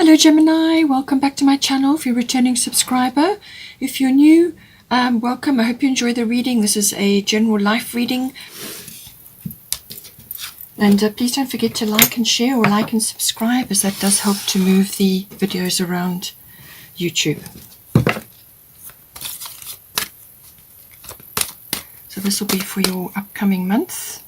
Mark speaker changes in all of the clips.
Speaker 1: Hello Gemini, welcome back to my channel if you're a returning subscriber. If you're new, welcome. I hope you enjoy the reading. This is a general life reading. And please don't forget to like and share or like and subscribe, as that does help to move the videos around YouTube. So this will be for your upcoming month.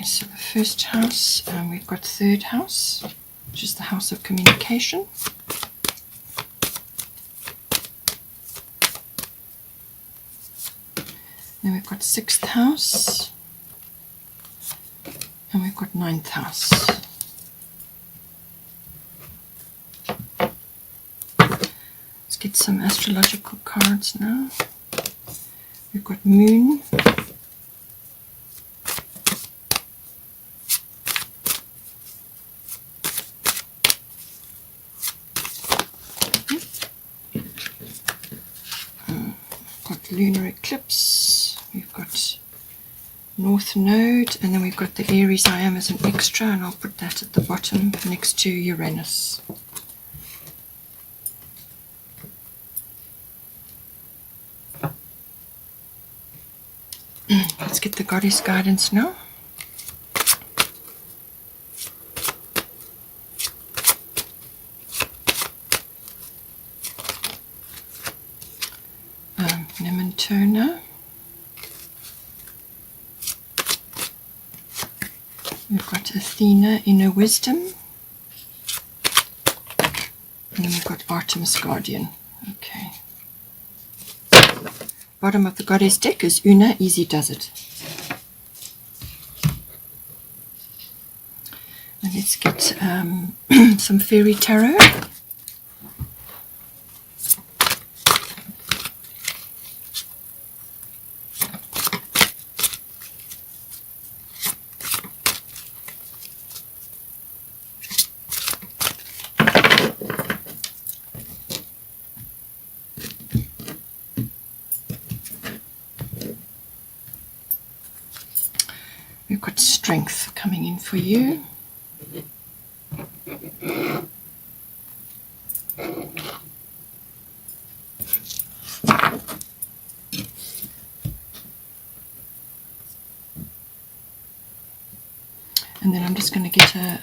Speaker 1: So the first house, we've got third house, which is the house of communication. Then we've got sixth house, and we've got ninth house. Let's get some astrological cards now. We've got moon. Lunar eclipse, we've got North Node, and then we've got the Aries I am as an extra, and I'll put that at the bottom next to Uranus. Let's get the goddess guidance now. Turner. We've got Athena, inner wisdom, and then we've got Artemis, guardian. Okay. Bottom of the goddess deck is Una, easy does it. And let's get some fairy tarot. We've got strength coming in for you. And then I'm just going to get a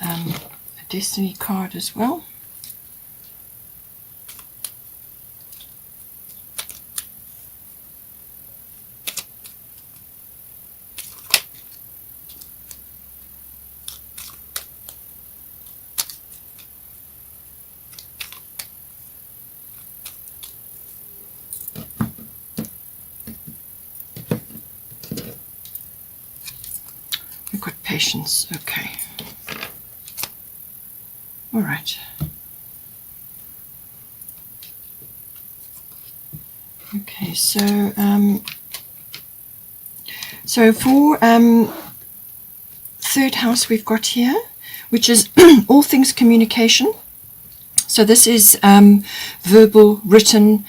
Speaker 1: destiny card as well. We've got patience, okay. All right. Okay, so for third house we've got here, which is all things communication. So this is verbal, written.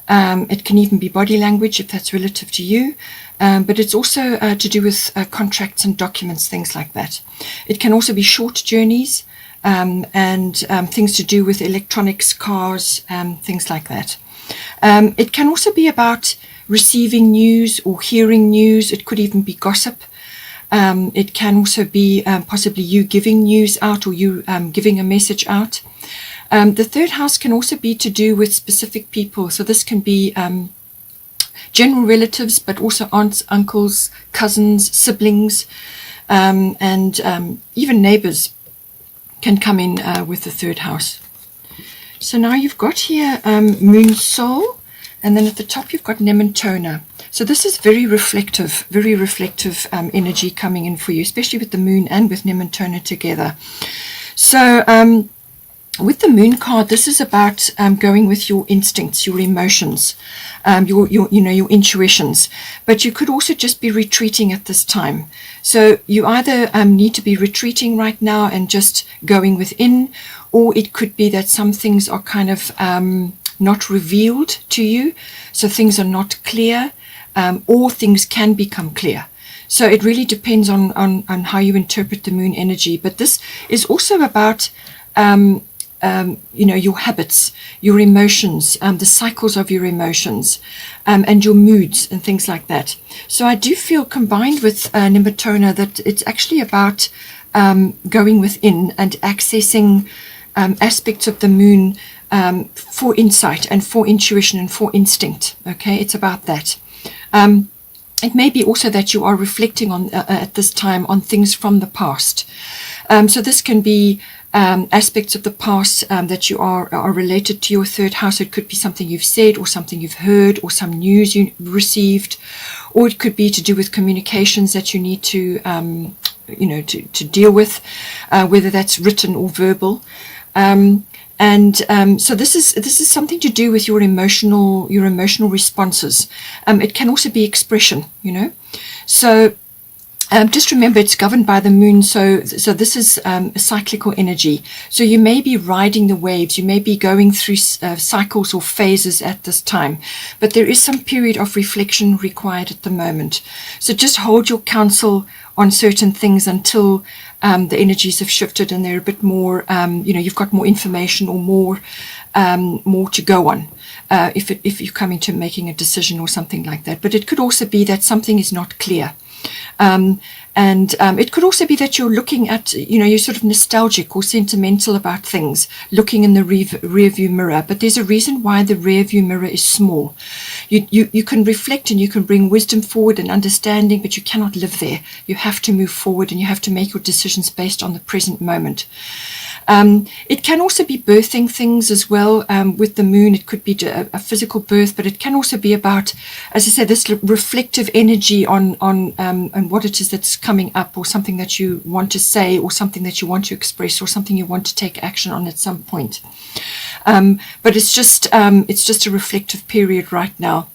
Speaker 1: It can even be body language if that's relative to you, but it's also to do with contracts and documents, things like that. It can also be short journeys and things to do with electronics, cars, things like that. It can also be about receiving news or hearing news. It could even be gossip. It can also be possibly you giving news out or you giving a message out. The third house can also be to do with specific people. So this can be general relatives, but also aunts, uncles, cousins, siblings, and even neighbors can come in with the third house. So now you've got here Moon Soul, and then at the top you've got Nementona. So this is very reflective energy coming in for you, especially with the moon and with Nementona together. So with the moon card, this is about going with your instincts, your emotions, your intuitions. But you could also just be retreating at this time. So you either need to be retreating right now and just going within, or it could be that some things are kind of not revealed to you, so things are not clear, or things can become clear. So it really depends on how you interpret the moon energy. But this is also about your habits, your emotions, the cycles of your emotions, and your moods and things like that. So I do feel, combined with Nematona, that it's actually about going within and accessing aspects of the moon for insight and for intuition and for instinct. Okay, it's about that. It may be also that you are reflecting on at this time on things from the past. So this can be aspects of the past that you are related to your third house. It could be something you've said, or something you've heard, or some news you received, or it could be to do with communications that you need to to deal with, whether that's written or verbal. So this is something to do with your emotional responses. It can also be expression, So just remember, it's governed by the moon. So this is a cyclical energy. So you may be riding the waves. You may be going through cycles or phases at this time. But there is some period of reflection required at the moment. So just hold your counsel on certain things until the energies have shifted and they're a bit more, you've got more information or more to go on, if you're coming to making a decision or something like that. But it could also be that something is not clear. It could also be that you're looking at, you're sort of nostalgic or sentimental about things, looking in the rear view mirror. But there's a reason why the rear view mirror is small. You can reflect and you can bring wisdom forward and understanding, but you cannot live there. You have to move forward and you have to make your decisions based on the present moment. It can also be birthing things as well. With the moon, it could be a physical birth, but it can also be about, as I said, this reflective energy on what it is that's coming up, or something that you want to say, or something that you want to express, or something you want to take action on at some point. But it's just a reflective period right now.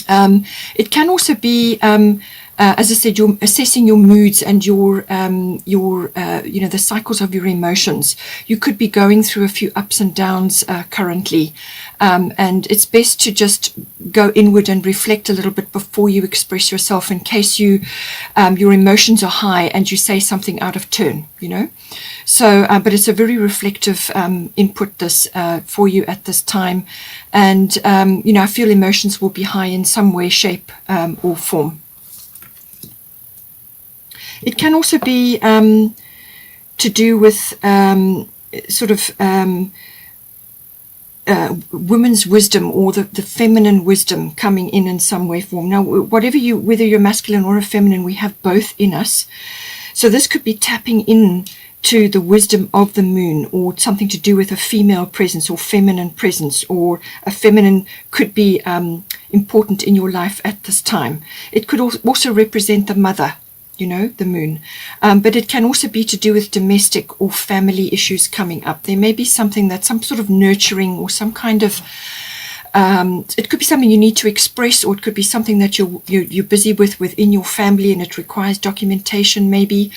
Speaker 1: It can also be, as I said, you're assessing your moods and the cycles of your emotions. You could be going through a few ups and downs currently, and it's best to just go inward and reflect a little bit before you express yourself, in case your emotions are high and you say something out of turn. So, but it's a very reflective input this for you at this time, and I feel emotions will be high in some way, shape, or form. It can also be to do with women's wisdom, or the feminine wisdom coming in some way, form. Now, whether you're masculine or a feminine, we have both in us. So this could be tapping in to the wisdom of the moon, or something to do with a female presence or feminine presence, or a feminine could be important in your life at this time. It could also represent the mother, the moon. But it can also be to do with domestic or family issues coming up. There may be something that's some sort of nurturing, or some kind of, it could be something you need to express, or it could be something that you're busy within your family, and it requires documentation maybe.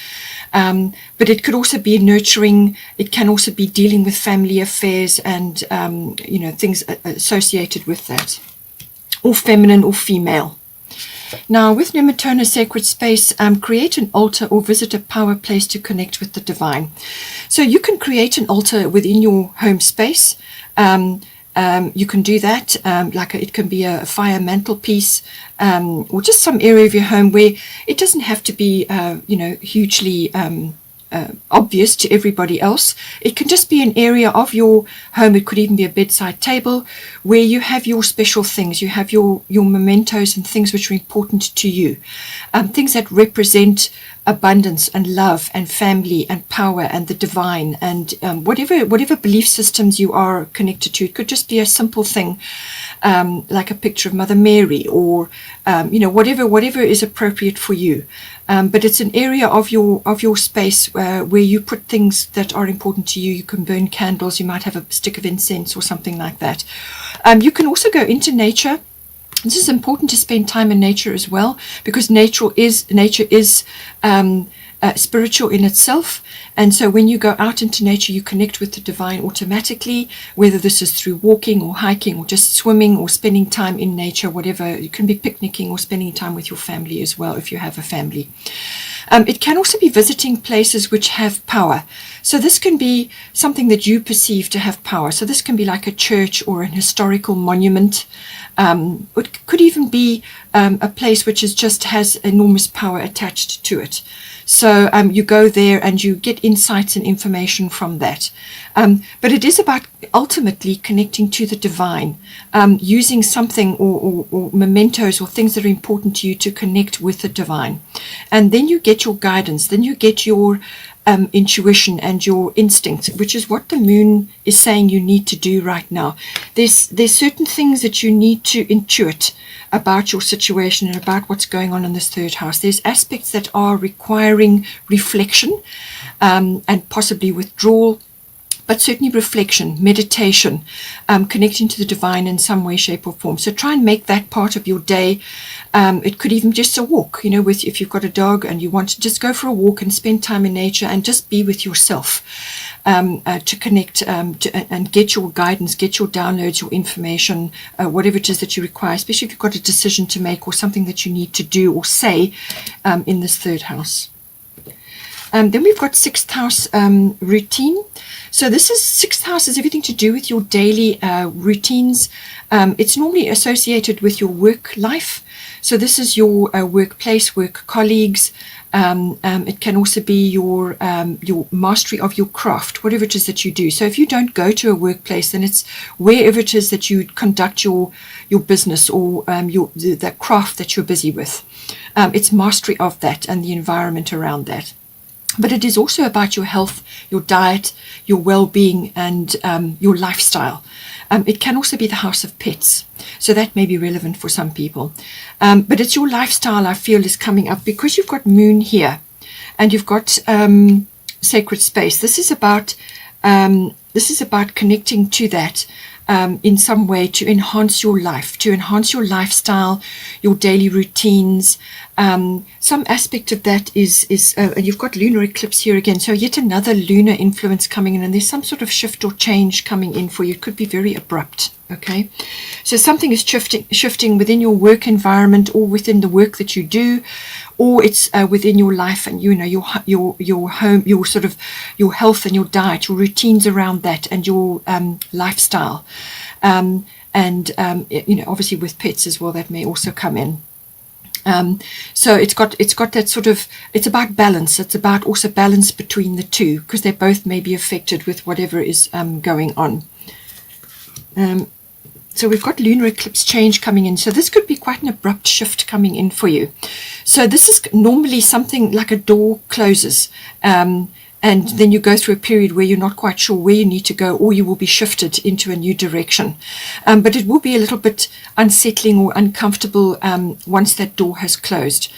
Speaker 1: But it could also be nurturing. It can also be dealing with family affairs and, things associated with that, or feminine or female. Now, with Nematona Sacred Space, create an altar or visit a power place to connect with the divine. So you can create an altar within your home space. You can do that, it can be a fire mantelpiece, or just some area of your home where it doesn't have to be, hugely obvious to everybody else. It can just be an area of your home. It could even be a bedside table where you have your special things. You have your mementos and things which are important to you, things that represent abundance and love and family and power and the divine and whatever belief systems you are connected to. It could just be a simple thing, like a picture of Mother Mary, or whatever is appropriate for you. But it's an area of your space where you put things that are important to you. You can burn candles. You might have a stick of incense or something like that. You can also go into nature. This is important to spend time in nature as well, because nature is spiritual in itself. And so when you go out into nature, you connect with the divine automatically, whether this is through walking or hiking or just swimming or spending time in nature, whatever. You can be picnicking or spending time with your family as well, if you have a family. It can also be visiting places which have power. So this can be something that you perceive to have power. So this can be like a church or an historical monument. It could even be a place which just has enormous power attached to it. So you go there and you get insights and information from that. But it is about ultimately connecting to the divine, using something or mementos or things that are important to you to connect with the divine. And then you get your guidance, then you get your intuition and your instinct, which is what the moon is saying you need to do right now. There's certain things that you need to intuit about your situation and about what's going on in this third house. There's aspects that are requiring reflection and possibly withdrawal, but certainly reflection, meditation, connecting to the divine in some way, shape or form. So try and make that part of your day. It could even just a walk, if you've got a dog and you want to just go for a walk and spend time in nature and just be with yourself, to connect and get your guidance, get your downloads, your information, whatever it is that you require, especially if you've got a decision to make or something that you need to do or say in this third house. Then we've got sixth house routine. So sixth house is everything to do with your daily routines. It's normally associated with your work life. So this is your workplace, work colleagues. It can also be your mastery of your craft, whatever it is that you do. So if you don't go to a workplace, then it's wherever it is that you conduct your business or the craft that you're busy with. It's mastery of that and the environment around that. But it is also about your health, your diet, your well-being, and your lifestyle. It can also be the house of pets. So that may be relevant for some people. But it's your lifestyle, I feel, is coming up because you've got moon here and you've got sacred space. This is about connecting to that in some way to enhance your life, to enhance your lifestyle, your daily routines. Some aspect of that is you've got lunar eclipse here again, so yet another lunar influence coming in, and there's some sort of shift or change coming in for you. It could be very abrupt. Okay, so something is shifting within your work environment or within the work that you do, or it's within your life and your home, your health and your diet, your routines around that, and your lifestyle, and obviously with pets as well, that may also come in. So it's got that sort of, it's about balance. It's about also balance between the two, because they both may be affected with whatever is going on. So we've got lunar eclipse change coming in. So this could be quite an abrupt shift coming in for you. So this is normally something like a door closes. And then you go through a period where you're not quite sure where you need to go, or you will be shifted into a new direction. But it will be a little bit unsettling or uncomfortable once that door has closed,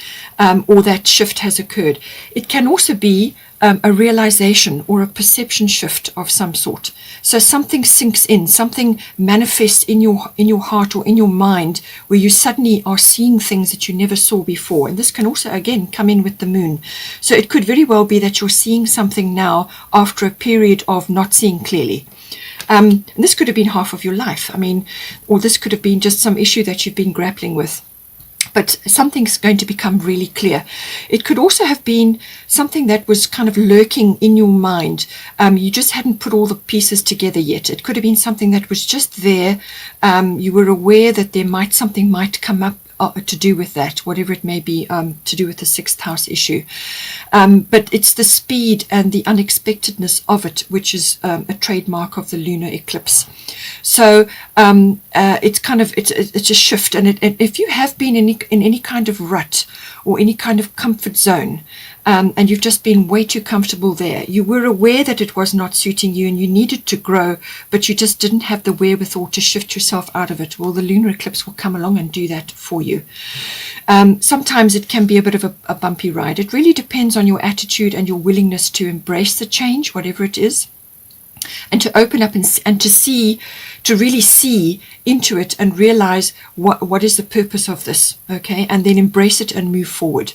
Speaker 1: or that shift has occurred. It can also be a realization or a perception shift of some sort. So something sinks in, something manifests in your heart or in your mind, where you suddenly are seeing things that you never saw before. And this can also, again, come in with the moon. So it could very well be that you're seeing something now after a period of not seeing clearly. And this could have been half of your life. Or this could have been just some issue that you've been grappling with. But something's going to become really clear. It could also have been something that was kind of lurking in your mind. You just hadn't put all the pieces together yet. It could have been something that was just there. You were aware that something might come up to do with that, whatever it may be, to do with the sixth house issue. But it's the speed and the unexpectedness of it, which is a trademark of the lunar eclipse. So it's a shift. And if you have been in any kind of rut or any kind of comfort zone, and you've just been way too comfortable there. You were aware that it was not suiting you and you needed to grow, but you just didn't have the wherewithal to shift yourself out of it. Well, the lunar eclipse will come along and do that for you. Sometimes it can be a bit of a bumpy ride. It really depends on your attitude and your willingness to embrace the change, whatever it is, and to open up and to really see into it and realize what is the purpose of this, okay, and then embrace it and move forward.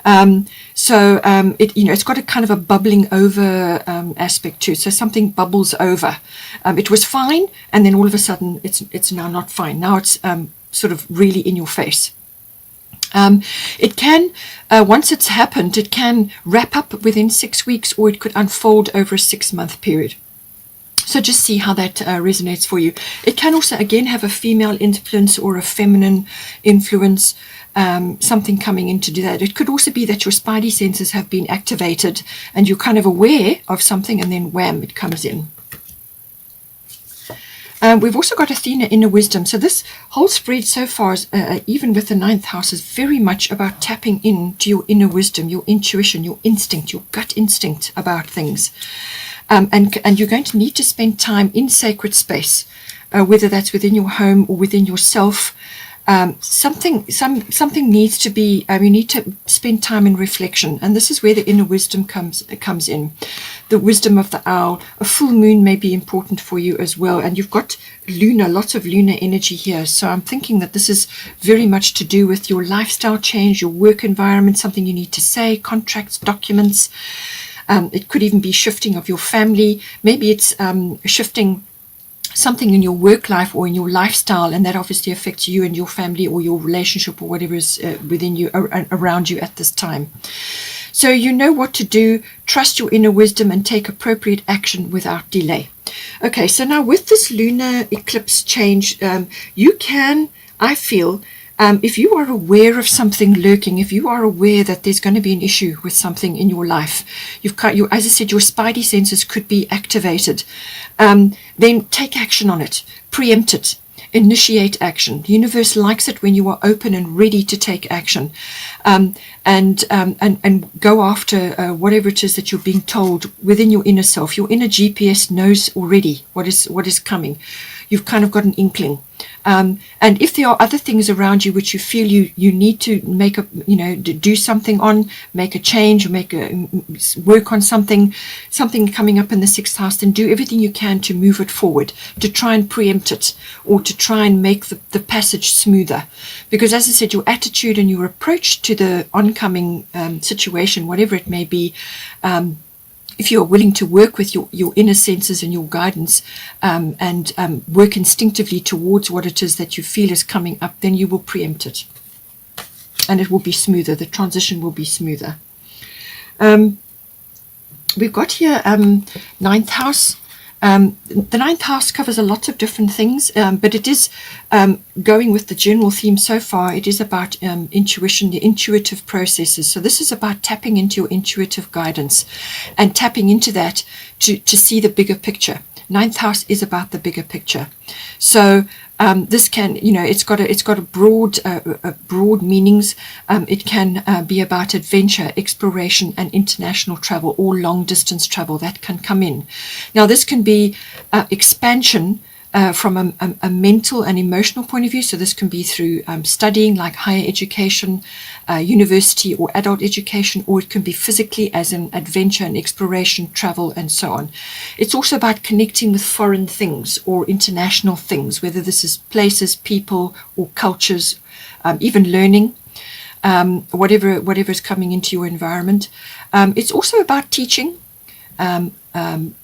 Speaker 1: It's got a kind of a bubbling over aspect too. So something bubbles over. It was fine, and then all of a sudden it's now not fine. Now it's sort of really in your face. It can, once it's happened, it can wrap up within 6 weeks, or it could unfold over a 6-month period. So just see how that resonates for you. It can also, again, have a female influence or a feminine influence, something coming in to do that. It could also be that your spidey senses have been activated and you're kind of aware of something, and then wham, it comes in. We've also got Athena, inner wisdom. So this whole spread so far, even with the 9th house, is very much about tapping into your inner wisdom, your intuition, your instinct, your gut instinct about things. And you're going to need to spend time in sacred space, whether that's within your home or within yourself. Something needs to be, you need to spend time in reflection, and this is where the inner wisdom comes in. The wisdom of the owl. A full moon may be important for you as well, and you've got lunar, lots of lunar energy here, so I'm thinking that this is very much to do with your lifestyle change, your work environment, something you need to say, contracts, documents. It could even be shifting of your family. Maybe it's shifting something in your work life or in your lifestyle, and that obviously affects you and your family or your relationship or whatever is within you, around you at this time. So you know what to do. Trust your inner wisdom and take appropriate action without delay. Okay, so now with this lunar eclipse change, you can, I feel, if you are aware of something lurking, if you are aware that there's going to be an issue with something in your life, you've got your, as I said, your spidey senses could be activated, then take action on it, preempt it, initiate action. The universe likes it when you are open and ready to take action, and go after whatever it is that you're being told within your inner self. Your inner GPS knows already what is coming. You've kind of got an inkling. And if there are other things around you which you feel you need to make a, do something on, make a change, or work on something coming up in the 6th house, then do everything you can to move it forward, to try and preempt it, or to try and make the passage smoother. Because as I said, your attitude and your approach to the oncoming situation, whatever it may be, if you are willing to work with your inner senses and your guidance, and work instinctively towards what it is that you feel is coming up, then you will preempt it. And it will be smoother. The transition will be smoother. We've got here 9th house. The 9th house covers a lot of different things, but it is going with the general theme so far. It is about intuition, the intuitive processes. So this is about tapping into your intuitive guidance and tapping into that to see the bigger picture. 9th house is about the bigger picture. So this can, it's got a broad meanings. It can be about adventure, exploration, and international travel, or long distance travel that can come in. Now this can be expansion from a mental and emotional point of view. So this can be through studying, like higher education, university or adult education, or it can be physically as an adventure and exploration, travel, and so on. It's also about connecting with foreign things or international things, whether this is places, people, or cultures, even learning, whatever is coming into your environment. It's also about teaching,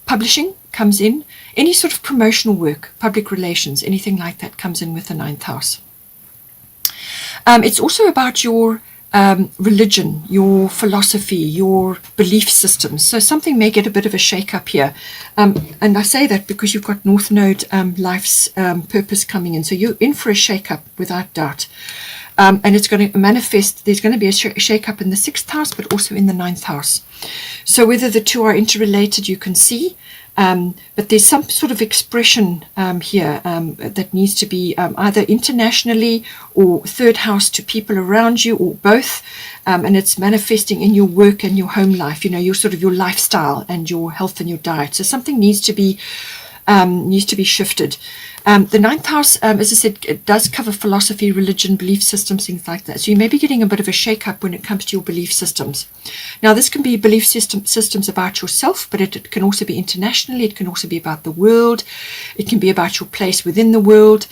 Speaker 1: publishing comes in, any sort of promotional work, public relations, anything like that comes in with the 9th house. It's also about your religion, your philosophy, your belief systems. So something may get a bit of a shake-up here. And I say that because you've got North Node, life's purpose coming in. So you're in for a shake-up without doubt. And it's going to manifest, there's going to be a shake-up in the 6th house, but also in the 9th house. So whether the two are interrelated, you can see. But there's some sort of expression here that needs to be either internationally or third house to people around you, or both, and it's manifesting in your work and your home life, your sort of your lifestyle and your health and your diet. So something needs to be shifted. The ninth house, as I said, it does cover philosophy, religion, belief systems, things like that. So you may be getting a bit of a shake-up when it comes to your belief systems. Now, this can be belief systems about yourself, but it can also be internationally. It can also be about the world. It can be about your place within the world,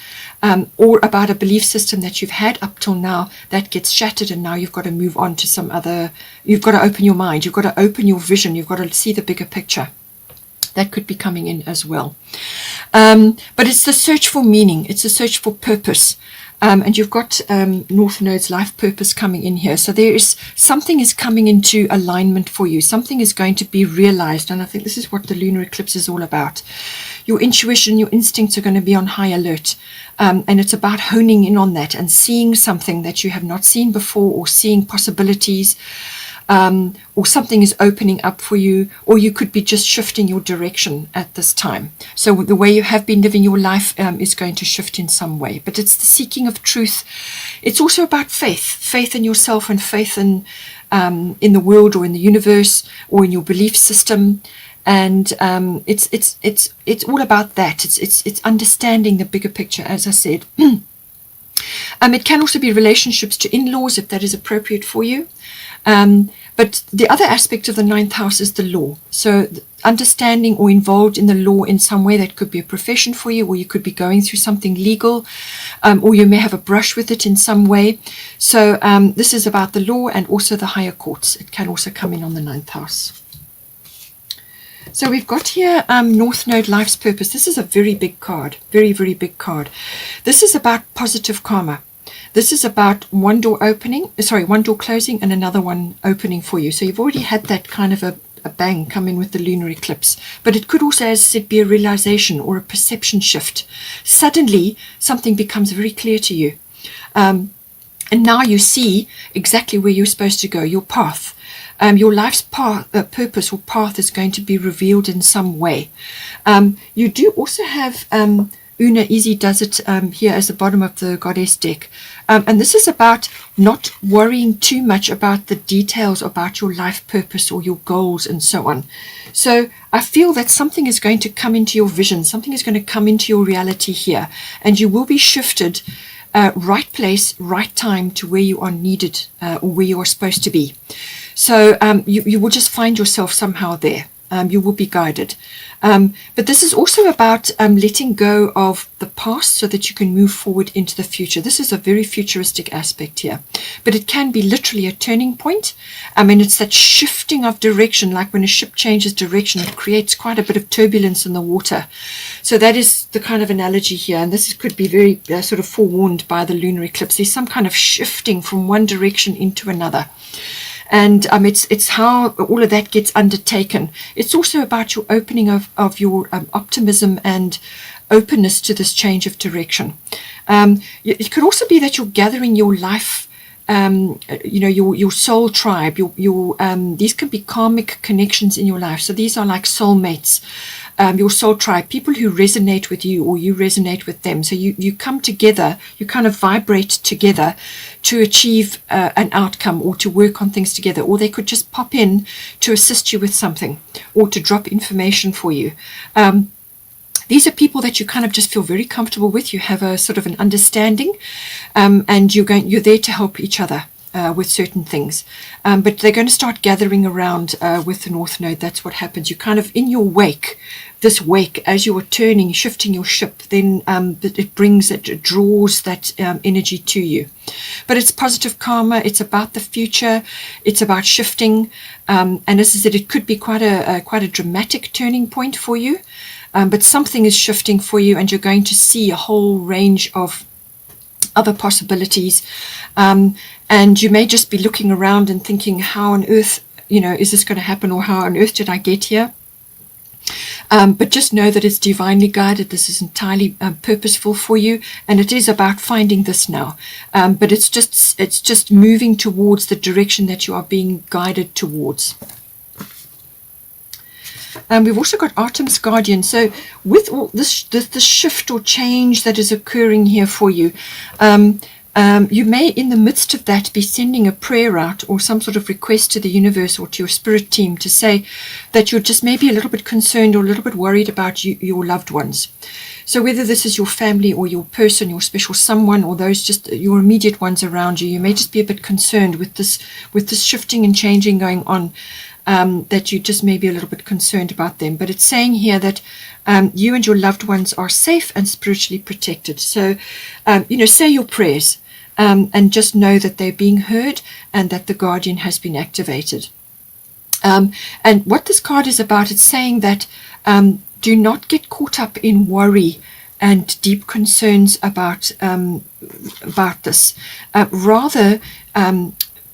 Speaker 1: or about a belief system that you've had up till now that gets shattered, and now you've got to move on to some other. You've got to open your mind. You've got to open your vision. You've got to see the bigger picture. That could be coming in as well. But it's the search for meaning. It's the search for purpose. And you've got North Node's life purpose coming in here. So something is coming into alignment for you. Something is going to be realized. And I think this is what the lunar eclipse is all about. Your intuition, your instincts are going to be on high alert. And it's about honing in on that and seeing something that you have not seen before, or seeing possibilities. Or something is opening up for you, or you could be just shifting your direction at this time. So the way you have been living your life is going to shift in some way. But it's the seeking of truth. It's also about faith in yourself, and faith in the world, or in the universe, or in your belief system. And it's all about that. It's understanding the bigger picture, as I said. It can also be relationships to in-laws, if that is appropriate for you. But the other aspect of the ninth house is the law. So understanding or involved in the law in some way. That could be a profession for you, or you could be going through something legal, or you may have a brush with it in some way. So this is about the law and also the higher courts. It can also come in on the ninth house. So we've got here North Node, life's purpose. This is a very big card, very, very big card. This is about positive karma. This is about one door closing and another one opening for you. So you've already had that kind of a bang come in with the lunar eclipse. But it could also, as I said, be a realization or a perception shift. Suddenly, something becomes very clear to you. And now you see exactly where you're supposed to go, your path. Your life's purpose or path is going to be revealed in some way. You do also have Una Easy does it here as the bottom of the goddess deck. And this is about not worrying too much about the details about your life purpose or your goals and so on. So I feel that something is going to come into your vision. Something is going to come into your reality here. And you will be shifted right place, right time to where you are needed or where you are supposed to be. So you will just find yourself somehow there. You will be guided. But this is also about letting go of the past so that you can move forward into the future. This is a very futuristic aspect here. But it can be literally a turning point. I mean, it's that shifting of direction, like when a ship changes direction, it creates quite a bit of turbulence in the water. So that is the kind of analogy here. And this could be very sort of forewarned by the lunar eclipse. There's some kind of shifting from one direction into another. And it's how all of that gets undertaken. It's also about your opening of your optimism and openness to this change of direction. It could also be that you're gathering your life, your soul tribe. These can be karmic connections in your life. So these are like soulmates. Your soul tribe, people who resonate with you or you resonate with them. So you come together, you kind of vibrate together to achieve an outcome or to work on things together. Or they could just pop in to assist you with something or to drop information for you. These are people that you kind of just feel very comfortable with. You have a sort of an understanding, and you're there to help each other with certain things. But they're going to start gathering around with the North Node. That's what happens. You kind of, in your wake, as you are turning, shifting your ship, then it draws that energy to you. But it's positive karma. It's about the future. It's about shifting. And as I said, it could be quite a dramatic turning point for you. But something is shifting for you, and you're going to see a whole range of other possibilities. And you may just be looking around and thinking, how on earth, is this going to happen, or how on earth did I get here? But just know that it's divinely guided. This is entirely purposeful for you, and it is about finding this now. But it's just moving towards the direction that you are being guided towards. We've also got Artem's Guardian. So with all this shift or change that is occurring here for you, you may, in the midst of that, be sending a prayer out or some sort of request to the universe or to your spirit team to say that you're just maybe a little bit concerned or a little bit worried about your loved ones. So whether this is your family or your person, your special someone, or those just your immediate ones around you, you may just be a bit concerned with this shifting and changing going on, that you just may be a little bit concerned about them. But it's saying here that you and your loved ones are safe and spiritually protected. So, say your prayers and just know that they're being heard and that the guardian has been activated. And what this card is about, it's saying that do not get caught up in worry and deep concerns about this. Rather,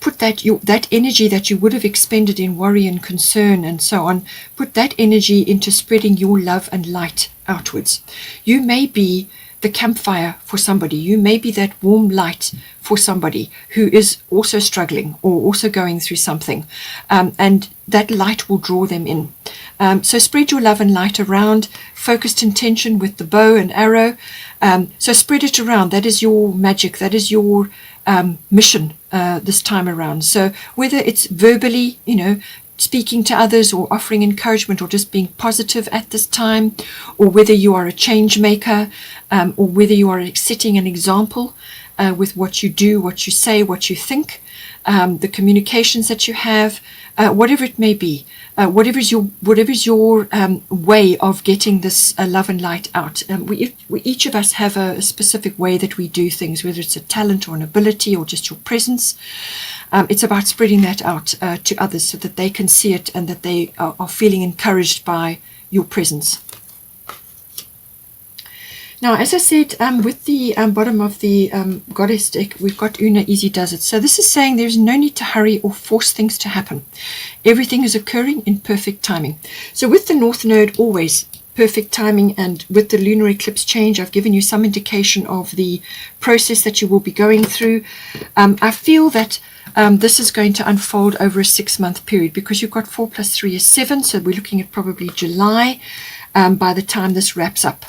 Speaker 1: put that energy that you would have expended in worry and concern and so on, put that energy into spreading your love and light outwards. You may be the campfire for somebody. You may be that warm light for somebody who is also struggling or also going through something, and that light will draw them in. So spread your love and light around, focused intention with the bow and arrow. So spread it around. That is your magic. That is your mission this time around. So whether it's verbally, speaking to others or offering encouragement or just being positive at this time, or whether you are a change maker, or whether you are setting an example with what you do, what you say, what you think, the communications that you have, whatever it may be, whatever is your way of getting this love and light out. We each of us have a specific way that we do things, whether it's a talent or an ability or just your presence. It's about spreading that out to others so that they can see it and that they are feeling encouraged by your presence. Now, as I said, with the bottom of the goddess deck, we've got Una Easy Does It. So this is saying there's no need to hurry or force things to happen. Everything is occurring in perfect timing. So with the North Node, always perfect timing, and with the lunar eclipse change, I've given you some indication of the process that you will be going through. I feel that this is going to unfold over a 6-month period, because you've got 4 + 3 is 7, so we're looking at probably July by the time this wraps up.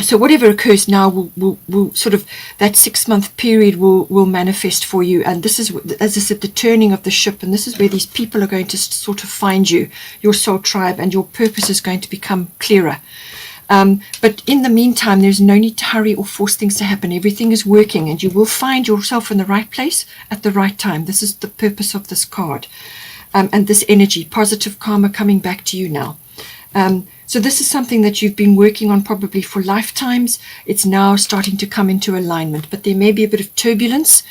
Speaker 1: So whatever occurs now will sort of, that 6-month period will manifest for you. And this is, as I said, the turning of the ship. And this is where these people are going to sort of find you, your soul tribe, and your purpose is going to become clearer. But in the meantime, there's no need to hurry or force things to happen. Everything is working, and you will find yourself in the right place at the right time. This is the purpose of this card. And this energy, positive karma coming back to you now. So this is something that you've been working on probably for lifetimes. It's now starting to come into alignment, but there may be a bit of turbulence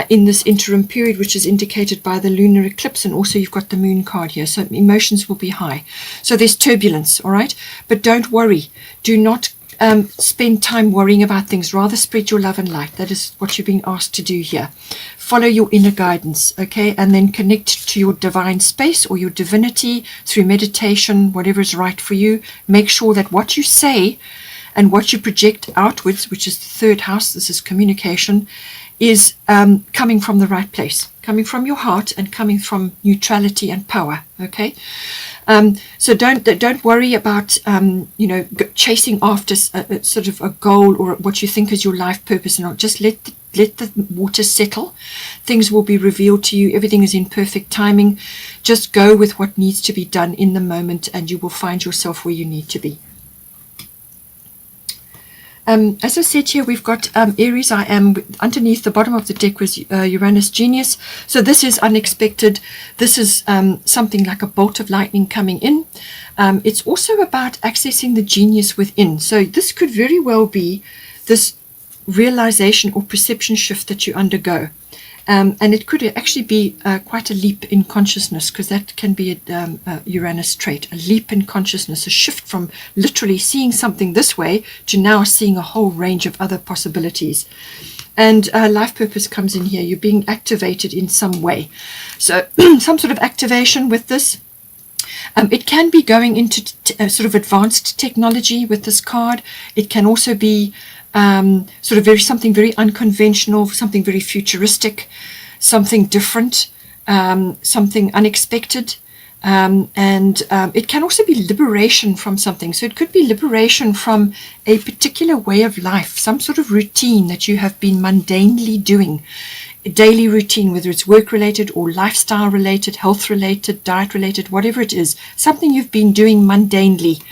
Speaker 1: in this interim period, which is indicated by the lunar eclipse, and also you've got the moon card here, so emotions will be high. So there's turbulence, all right? But don't worry. Do not spend time worrying about things. Rather spread your love and light. That is what you're being asked to do here. Follow your inner guidance, okay? And then connect to your divine space or your divinity through meditation, whatever is right for you. Make sure that what you say and what you project outwards, which is the 3rd house, this is communication, is coming from the right place, coming from your heart and coming from neutrality and power, okay? So don't worry about chasing after sort of a goal or what you think is your life purpose, and not just let the water settle. Things will be revealed to you. Everything is in perfect timing. Just go with what needs to be done in the moment, and you will find yourself where you need to be. As I said here, we've got Aries. I am underneath the bottom of the deck was Uranus Genius. So this is unexpected. This is something like a bolt of lightning coming in. It's also about accessing the genius within. So this could very well be this realization or perception shift that you undergo. And it could actually be quite a leap in consciousness, because that can be a Uranus trait, a leap in consciousness, a shift from literally seeing something this way to now seeing a whole range of other possibilities. And life purpose comes in here. You're being activated in some way. So some sort of activation with this. It can be going into sort of advanced technology with this card. It can also be sort of something very unconventional, something very futuristic, something different, something unexpected. It can also be liberation from something. So it could be liberation from a particular way of life, some sort of routine that you have been mundanely doing, a daily routine, whether it's work related or lifestyle related, health related, diet related, whatever it is, something you've been doing mundanely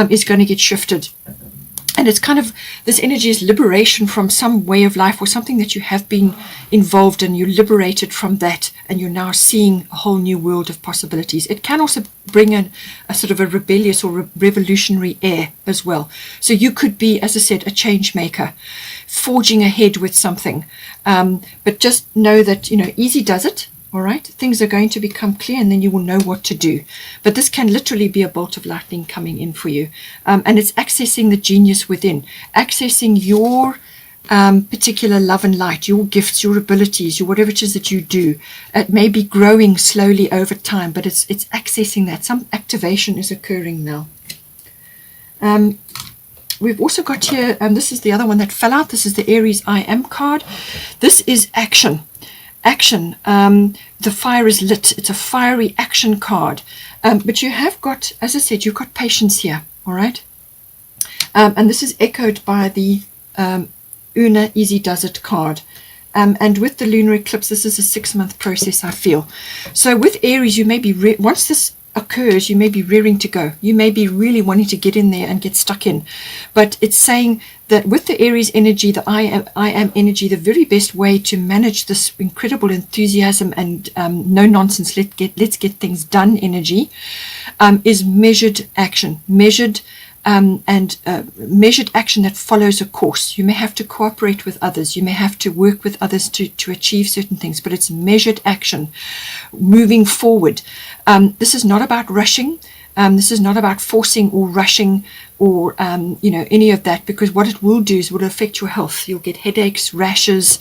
Speaker 1: is going to get shifted. And it's kind of, this energy is liberation from some way of life or something that you have been involved in. You're liberated from that and you're now seeing a whole new world of possibilities. It can also bring in a sort of a rebellious or revolutionary air as well. So you could be, as I said, a change maker, forging ahead with something. But just know that, easy does it. All right, things are going to become clear and then you will know what to do. But this can literally be a bolt of lightning coming in for you. And it's accessing the genius within, accessing your particular love and light, your gifts, your abilities, your whatever it is that you do. It may be growing slowly over time, but it's accessing that. Some activation is occurring now. We've also got here, this is the other one that fell out. This is the Aries I Am card. This is action. Action. The fire is lit. It's a fiery action card. But you have got, as I said, you've got patience here. All right. And this is echoed by the Una Easy Does It card. And with the lunar eclipse, this is a 6-month process, I feel. So with Aries, you may be, once this occurs, you may be rearing to go. You may be really wanting to get in there and get stuck in. But it's saying that with the Aries energy, the I am energy, the very best way to manage this incredible enthusiasm and no nonsense, let's get things done energy, is measured action. Measured action that follows a course. You may have to cooperate with others. You may have to work with others to achieve certain things, but it's measured action, moving forward. This is not about rushing. This is not about forcing or rushing or, any of that, because what it will do is it will affect your health. You'll get headaches, rashes,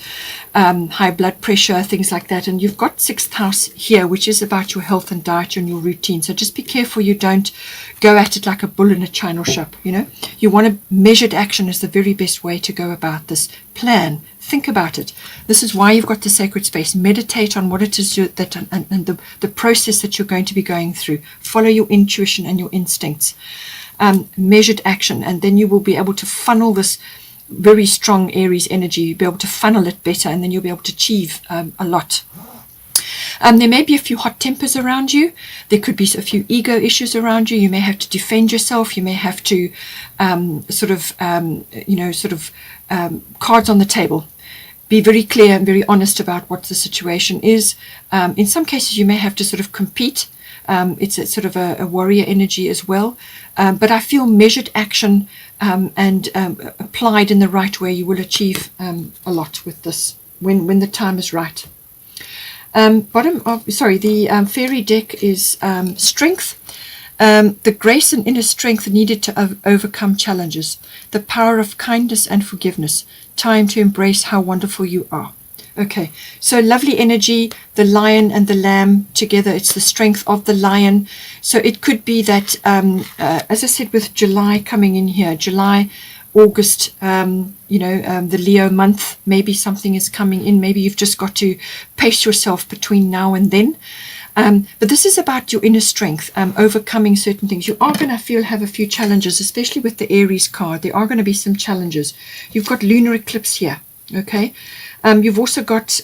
Speaker 1: high blood pressure, things like that. And you've got 6th house here, which is about your health and diet and your routine. So just be careful you don't go at it like a bull in a china shop. You want to measured action is the very best way to go about this. Plan. Think about it. This is why you've got the sacred space. Meditate on what it is that and the process that you're going to be going through. Follow your intuition and your instincts. Measured action, and then you will be able to funnel this very strong Aries energy. You'll be able to funnel it better, and then you'll be able to achieve a lot. There may be a few hot tempers around you. There could be a few ego issues around you. You may have to defend yourself. You may have to cards on the table. Be very clear and very honest about what the situation is. In some cases, you may have to sort of compete. It's a sort of a warrior energy as well. But I feel measured action and applied in the right way, you will achieve a lot with this when the time is right. The fairy deck is strength. The grace and inner strength needed to overcome challenges. The power of kindness and forgiveness. Time to embrace how wonderful you are. Okay, so lovely energy, the lion and the lamb together. It's the strength of the lion. So it could be that, as I said, with July coming in here, July, August, the Leo month, maybe something is coming in. Maybe you've just got to pace yourself between now and then. But this is about your inner strength, overcoming certain things. You are going to have a few challenges, especially with the Aries card. There are going to be some challenges. You've got lunar eclipse here, okay? You've also got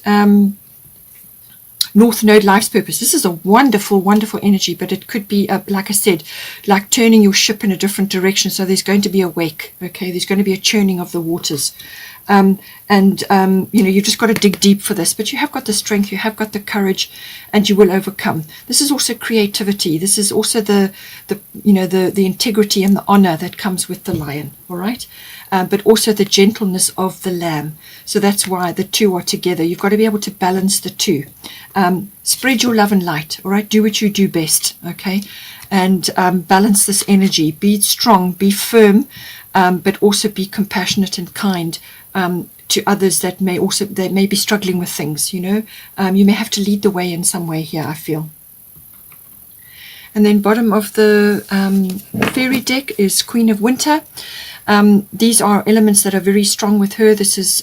Speaker 1: North Node, life's purpose. This is a wonderful, wonderful energy, but it could be, like I said, like turning your ship in a different direction. So there's going to be a wake, okay? There's going to be a churning of the waters. You've just got to dig deep for this, but you have got the strength, you have got the courage, and you will overcome. This is also creativity. This is also the integrity and the honor that comes with the lion, all right? But also the gentleness of the lamb. So that's why the two are together. You've got to be able to balance the two. Spread your love and light, all right? Do what you do best, okay? And balance this energy. Be strong, be firm, but also be compassionate and kind to others that may be struggling with things, you may have to lead the way in some way here, I feel. And then bottom of the fairy deck is Queen of Winter. These are elements that are very strong with her. This is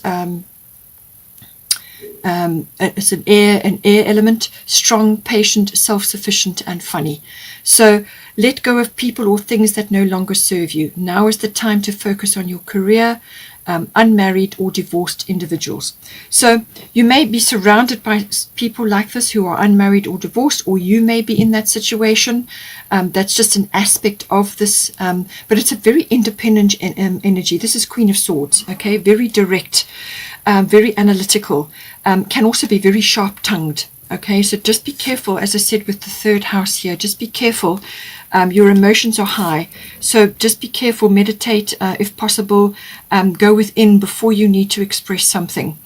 Speaker 1: It's an air element, strong, patient, self-sufficient, and funny. So let go of people or things that no longer serve you. Now is the time to focus on your career, unmarried or divorced individuals. So you may be surrounded by people like this who are unmarried or divorced, or you may be in that situation. That's just an aspect of this, but it's a very independent energy. This is Queen of Swords, okay? Very direct, very analytical, can also be very sharp-tongued. Okay, so just be careful, as I said, with the third house here. Just be careful. Your emotions are high. So just be careful. Meditate, if possible. Go within before you need to express something,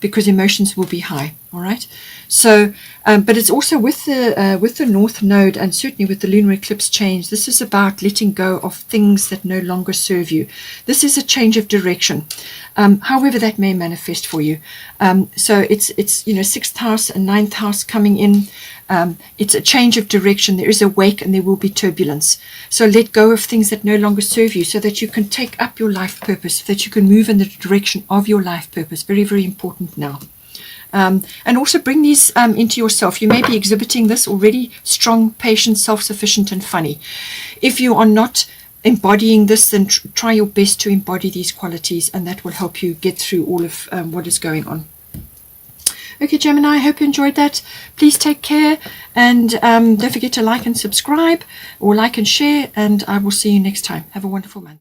Speaker 1: because emotions will be high. All right. So, but it's also with the North Node, and certainly with the lunar eclipse change. This is about letting go of things that no longer serve you. This is a change of direction, however that may manifest for you. So it's 6th house and 9th house coming in. It's a change of direction. There is a wake and there will be turbulence. So let go of things that no longer serve you, so that you can take up your life purpose, so that you can move in the direction of your life purpose. Very, very important now. And also bring these into yourself. You may be exhibiting this already: strong, patient, self-sufficient, and funny. If you are not embodying this, then try your best to embody these qualities, and that will help you get through all of what is going on. Okay, Gemini, I hope you enjoyed that. Please take care, and don't forget to like and subscribe, or like and share, and I will see you next time. Have a wonderful month.